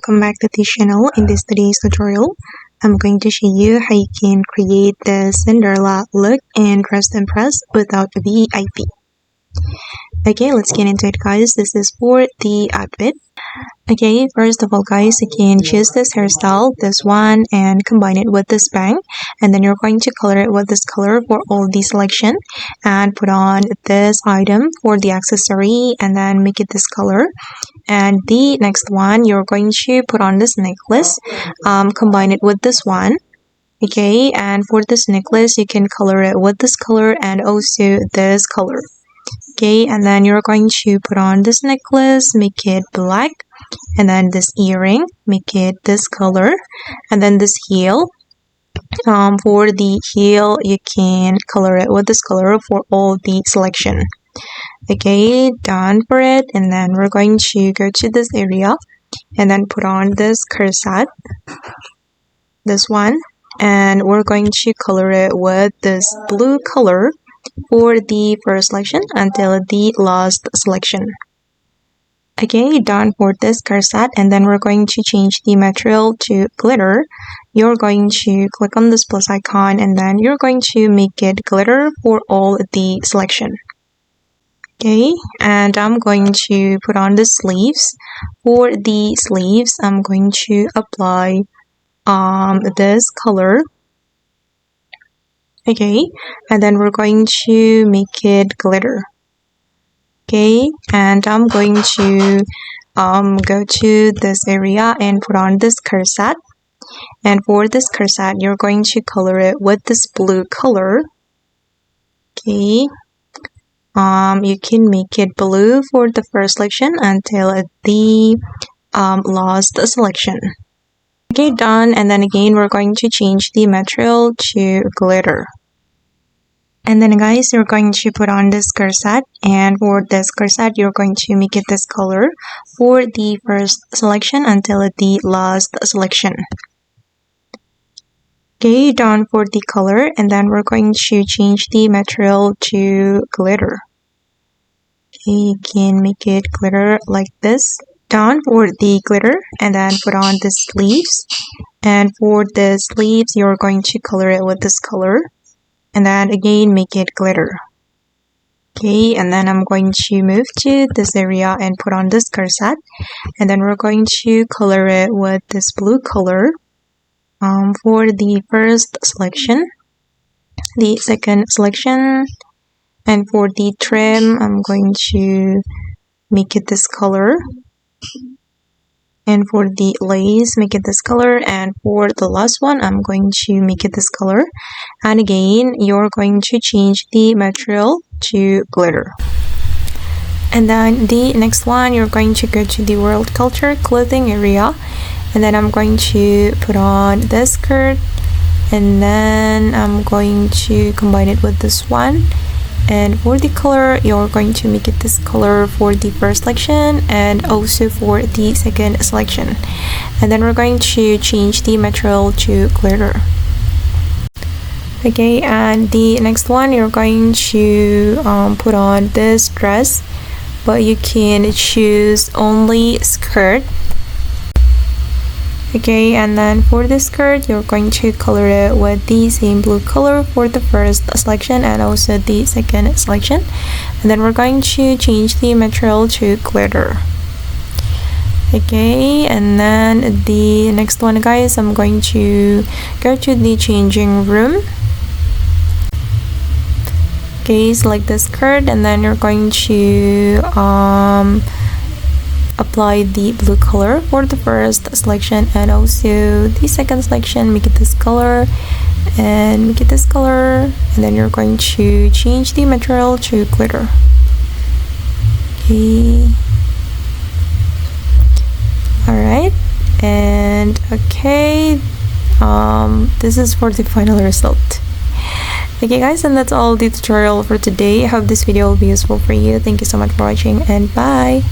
welcome back to this channel. In this today's tutorial, I'm going to show you how you can create the Cinderella look and dress to impress without a VIP. Okay, let's get into it, guys. This is for the outfit. Okay, first of all, guys, you can choose this hairstyle, this one, and combine it with this bang, and then you're going to color it with this color for all the selection, and put on this item for the accessory, and then make it this color. And the next one, you're going to put on this necklace, combine it with this one. Okay, and for this necklace, you can color it with this color and also this color. Okay, and then you're going to put on this necklace, make it black, and then this earring, make it this color, and then this heel. For the heel, you can color it with this color for all the selection. Okay, done for it, and then we're going to go to this area and then put on this corset, this one, and we're going to color it with this blue color for the first selection until the last selection. Okay, done for this corset, and then we're going to change the material to glitter. You're going to click on this plus icon, and then you're going to make it glitter for all the selection. Okay, and I'm going to put on the sleeves. For the sleeves, I'm going to apply this color. Okay, and then we're going to make it glitter. Okay, and I'm going to go to this area and put on this corset. And for this corset, you're going to color it with this blue color. Okay, you can make it blue for the first selection until the last selection. Okay, done, and then again we're going to change the material to glitter. And then guys, you're going to put on this corset, and for this corset you're going to make it this color for the first selection until the last selection. Okay, done for the color, and then we're going to change the material to glitter. Okay, you can make it glitter like this. Done for the glitter, and then put on the sleeves, and for the sleeves you're going to color it with this color, and then again make it glitter. Okay, and then I'm going to move to this area and put on this corset, and then we're going to color it with this blue color for the first selection, the second selection, and for the trim I'm going to make it this color, and for the lace make it this color, and for the last one I'm going to make it this color. And again you're going to change the material to glitter. And then the next one, you're going to go to the world culture clothing area, and then I'm going to put on this skirt, and then I'm going to combine it with this one. And for the color, you're going to make it this color for the first selection and also for the second selection. And then we're going to change the material to glitter. Okay, and the next one, you're going to put on this dress, but you can choose only skirt. Okay, and then for the skirt, you're going to color it with the same blue color for the first selection and also the second selection. And then we're going to change the material to glitter. Okay, and then the next one, guys, I'm going to go to the changing room. Okay, select the skirt, and then you're going to apply the blue color for the first selection and also the second selection. Make it this color and make it this color, and then you're going to change the material to glitter. Okay, alright, and okay, this is for the final result. Okay guys, and that's all the tutorial for today. I hope this video will be useful for you. Thank you so much for watching, and bye.